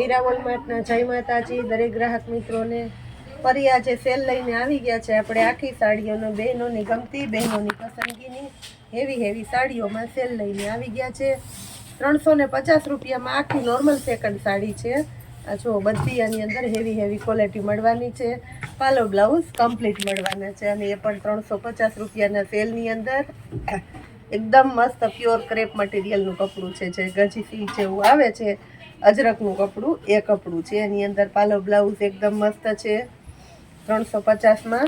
મીરા વોલમાર્ટના જય માતાજી દરેક ગ્રાહક મિત્રોને ફરી આજે સેલ લઈને આવી ગયા છે આપણે આખી સાડીઓનો બહેનોની ગમતી બહેનોની પસંદગીની હેવી સાડીઓમાં સેલ લઈને આવી ગયા છે 350 રૂપિયામાં આખી નોર્મલ સેકન્ડ સાડી છે આ જો બધી આની અંદર હેવી ક્વોલિટી મળવાની છે પાલો બ્લાઉઝ કમ્પ્લીટ મળવાના છે અને એ પણ 350 રૂપિયાના સેલની અંદર એકદમ મસ્ત પ્યોર ક્રેપ મટીરિયલનું કપડું છે જે ગજી સિલ્ક જેવું આવે છે અજરકનું કપડું એ કપડું છે એની અંદર પાલો બ્લાઉઝ એકદમ મસ્ત છે 350માં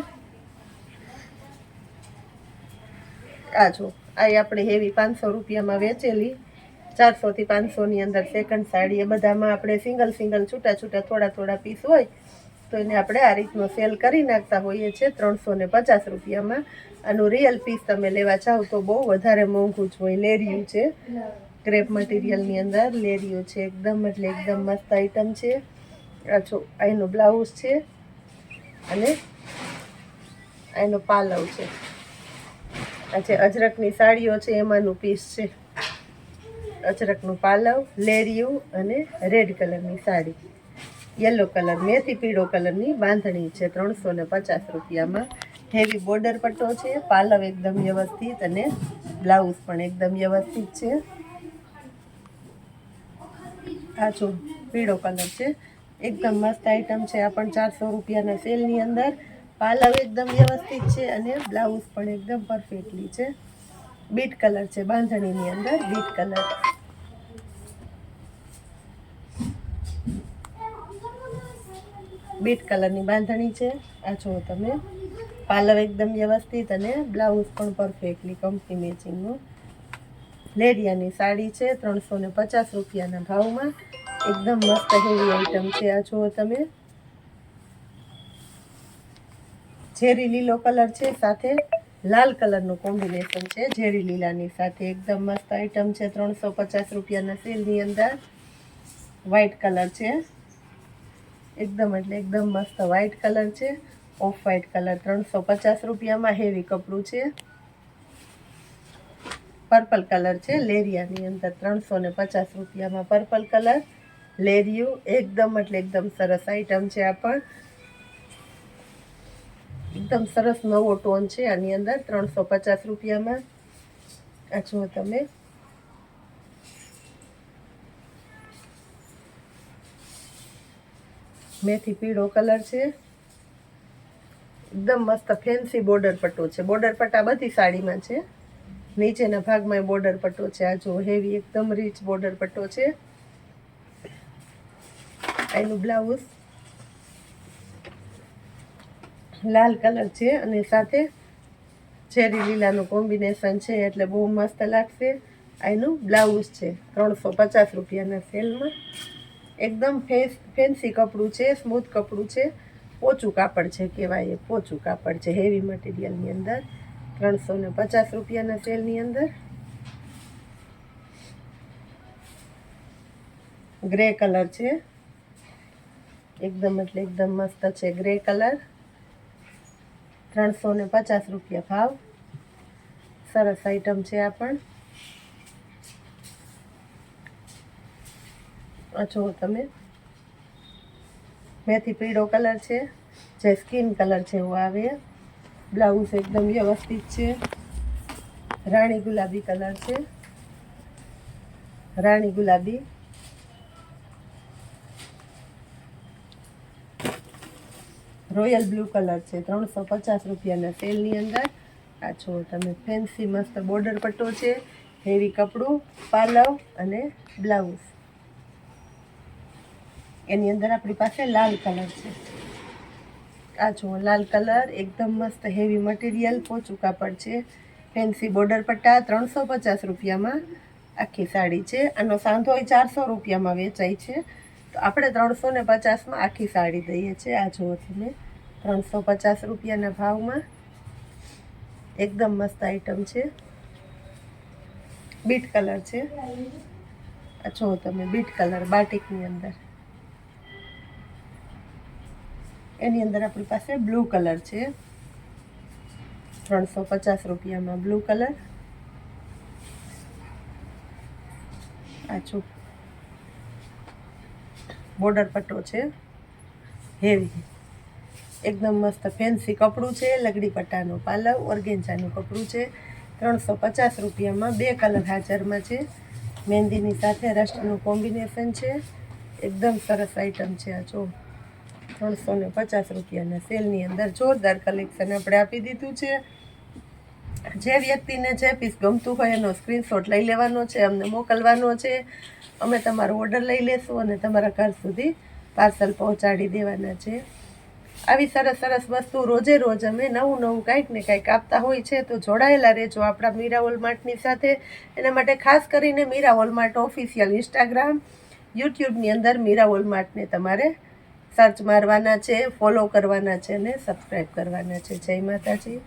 આ જો આ આપણે હેવી 500 રૂપિયામાં વેચેલી 400 થી 500 ની અંદર સેકન્ડ સાડી એ બધામાં આપણે સિંગલ છૂટા થોડા પીસ હોય તો એને આપણે આ રીતનો સેલ કરી નાખતા હોઈએ છીએ 350 રૂપિયામાં આનું રિયલ પીસ તમે લેવા ચાહો તો બહુ વધારે મોંઘું જ હોય લેરિયું છે ક્રેપ મટીરિયલની અંદર લેરિયું છે એકદમ એટલે એકદમ મસ્ત આઈટમ છે આ જો આનો બ્લાઉઝ છે અને આનો પાલવ છે આ જે અજરકની સાડીઓ છે એમાંનું પીસ છે અજરકનું પાલવ લેરિયું અને રેડ કલરની સાડી યલો કલર મેથી પીળો કલરની બાંધણી છે 350 રૂપિયામાં હેવી બોર્ડર પટ્ટો છે પાલવ એકદમ વ્યવસ્થિત અને બ્લાઉઝ પણ એકદમ વ્યવસ્થિત છે આ જો પીળો કલર છે એકદમ મસ્ત આઈટમ છે આ પણ 400 રૂપિયાના સેલની અંદર પાલવ એકદમ વ્યવસ્થિત છે અને બ્લાઉઝ પણ એકદમ પરફેક્ટલી છે બીટ કલર છે બાંધણીની અંદર બીટ કલર બીટ કલરની બાંધણી છે આ જુઓ તમે પાલવ એકદમ વ્યવસ્થિત અને બ્લાઉઝ પણ પરફેક્ટલી કંપની મેચિંગનું લેરિયાની સાડી છે 350 રૂપિયાના ભાવમાં એકદમ મસ્ત હેવી આઈટમ છે આ જુઓ તમે ઝેરી લીલો કલર છે સાથે લાલ કલરનું કોમ્બિનેશન છે ઝેરી લીલાની સાથે એકદમ મસ્ત આઈટમ છે 350 રૂપિયાના સેલની અંદર વ્હાઈટ કલર છે એકદમ એટલે એકદમ મસ્ત વ્હાઈટ કલર છે ઓફ વ્હાઈટ કલર 350 રૂપિયામાં હેવી કપડું છે પર્પલ કલર છે લેરિયાની અંદર 350 રૂપિયામાં પર્પલ કલર લેરિયું એકદમ એટલે એકદમ સરસ આઈટમ છે આ પણ એકદમ સરસ નવો ટોન છે આની અંદર 350 રૂપિયામાં આ જુઓ તમે મેથી પીળો કલર છે એકદમ મસ્ત ફેન્સી બોર્ડર પટ્ટો છે બોર્ડર પટ્ટા બધી સાડીમાં છે નીચેના ભાગમાં બોર્ડર પટ્ટો છે આ જો હેવી એકદમ રીચ બોર્ડર પટ્ટો છે એનું બ્લાઉઝ લાલ કલર છે અને સાથે ચેરી લીલાનું કોમ્બિનેશન છે એટલે બહુ મસ્ત લાગશે એનું બ્લાઉઝ છે 350 રૂપિયાના સેલમાં એકદમ ફેન્સી કપડું છે સ્મૂથ કપડું છે પોચું કાપડ છે કહેવાય પોચું કાપડ છે હેવી મટીરિયલની અંદર 350 રૂપિયાના સેલની અંદર ગ્રે કલર છે એકદમ એટલે એકદમ મસ્ત છે ગ્રે કલર 350 રૂપિયા ભાવ સરસ આઈટમ છે આ પણ આ જુઓ તમે મેથી પીળો કલર છે જે સ્કિન કલર છે એવું આવે બ્લાઉઝ એકદમ વ્યવસ્થિત છે રાણી ગુલાબી કલર છે રાણી ગુલાબી રોયલ બ્લુ કલર છે 350 રૂપિયાના સેલની અંદર આ જુઓ તમે ફેન્સી મસ્ત બોર્ડર પટ્ટો છે હેવી કપડું પાલવ અને બ્લાઉઝ એની અંદર આપણી પાસે લાલ કલર છે આ જુઓ લાલ કલર એકદમ મસ્ત હેવી મટીરિયલ પોચું કાપડ છે ફેન્સી બોર્ડર પટ્ટા 350 રૂપિયામાં આખી સાડી છે આનો સાંધો 400 રૂપિયામાં વેચાય છે તો આપણે 350માં આખી સાડી દઈએ છીએ આ જુઓ તમે 350 રૂપિયાના ભાવમાં એકદમ મસ્ત આઈટમ છે બીટ કલર છે આ જુઓ તમે બીટ કલર બાટિકની અંદર એની અંદર આપણી પાસે બ્લુ કલર છે 350 રૂપિયામાં બ્લુ કલર આ જો બોર્ડર પટ્ટો છે, હેવી એકદમ મસ્ત ફેન્સી કપડું છે, લગડી પટ્ટાનો પાલવ, ઓર્ગેન્જાનું કપડું છે, 350 રૂપિયામાં 2 કલર હાજરમાં છે, મહેંદીની સાથે રસ્ટનું કોમ્બિનેશન છે, એકદમ સરસ આઈટમ છે આ જો 350 રૂપિયાના સેલની અંદર જોરદાર કલેક્શન આપણે આપી દીધું છે. જે વ્યક્તિને જે પીસ ગમતું હોય એનો સ્ક્રીનશોટ લઈ લેવાનો છે, અમને મોકલવાનો છે, અમે તમારો ઓર્ડર લઈ લેશું અને તમારા ઘર સુધી પાર્સલ પહોંચાડી દેવાના છે. આવી સરસ સરસ વસ્તુ રોજે રોજ અમે નવું નવું કાંઈક ને કાંઈક આપતા હોય છે, તો જોડાયેલા રહેજો આપણા મીરા વોલમાર્ટની સાથે. એના માટે ખાસ કરીને મીરા વોલમાર્ટ ઓફિશિયલ ઇન્સ્ટાગ્રામ, યુટ્યુબની અંદર મીરા વોલમાર્ટને તમારે સર્ચ મારવાના છે, ફોલો કરવાના છે અને સબસ્ક્રાઈબ કરવાના છે. જય માતાજી.